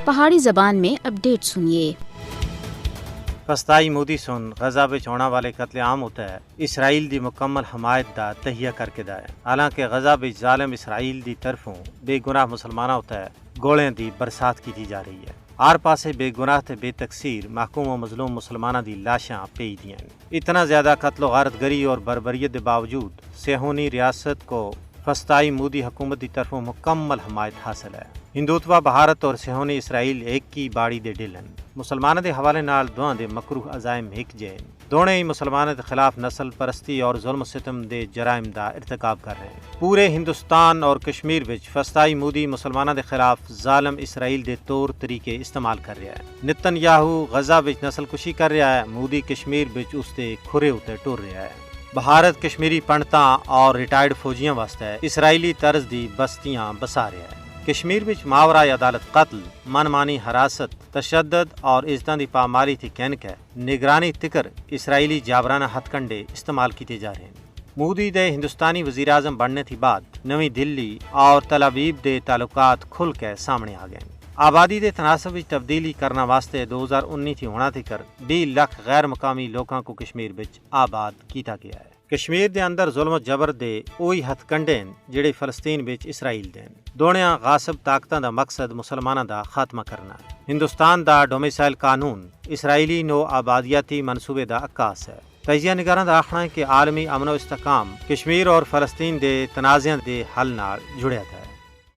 پہاڑی زبان میں اپڈیٹ سنیے۔ فسطائی مودی سن غزہ وچ ہونے والے قتل عام ہوتا ہے اسرائیل دی مکمل حمایت دا تہیہ کر کے دا ہے۔ حالانکہ غزہ وچ ظالم اسرائیل دی طرفوں بے گناہ مسلمانہ ہوتا ہے گولیاں دی برسات کی جا رہی ہے۔ ہر پاسے بے گناہ تے بے تقصیر محکوم و مظلوم مسلمانہ دی لاشاں پئی دیاں ہیں۔ اتنا زیادہ قتل و غارت گری اور بربریت دے باوجود صہیونی ریاست کو فسطائی مودی حکومت دی طرفوں مکمل حمایت حاصل ہے۔ ہندوتوا بھارت اور صہیونی اسرائیل ایک کی باڑی دے ڈلن مسلمانوں دے حوالے نال دوہاں دے مکروہ عزائم ایک جین دونے ہی مسلمانوں دے خلاف نسل پرستی اور ظلم و ستم دے جرائم دا ارتکاب کر رہے ہیں۔ پورے ہندوستان اور کشمیر وچ فسطائی مودی مسلمانوں دے خلاف ظالم اسرائیل دے طور طریقے استعمال کر رہا ہے۔ نتن یاہو غزہ وچ نسل کشی کر رہا ہے، مودی کشمیر وچ اس دے کھرے اتے ٹر رہا ہے۔ بھارت کشمیری پنڈتاں اور ریٹائرڈ فوجیاں واسطے اسرائیلی طرز دی بستیاں بسا رہا ہے۔ کشمیر وچ ماورائے عدالت قتل، من مانی حراست، تشدد اور عزتاں دی پامالی تھی کہنک ہے نگرانی تکر اسرائیلی جابرانہ ہتھ کنڈے استعمال کیتے جا رہے ہیں۔ مودی دے ہندوستانی وزیر اعظم بننے تھی بعد نویں دلی اور تل ابیب دے تعلقات کھل کے سامنے آ گئے۔ آبادی دے تناسب وچ تبدیلی کرنا واسطے 2019 تھی ہونا تھی کر 20 لاکھ غیر مقامی لوکاں کو کشمیر وچ آباد کیتا گیا ہے۔ کشمیر دے اندر ظلم و جبر دے اوہی ہتھ کنڈے جڑے فلسطین وچ اسرائیل دے دونیاں غاصب طاقتاں دا مقصد مسلماناں دا خاتمہ کرنا ہے۔ ہندوستان دا ڈومیسائل قانون اسرائیلی نو آبادیاتی منصوبے دا عکاس ہے۔ تجزیہ نگاراں دا آخنا ہے کہ عالمی امن و استحکام کشمیر اور فلسطین دے تنازعہ دے حل نال جڑیا ہے۔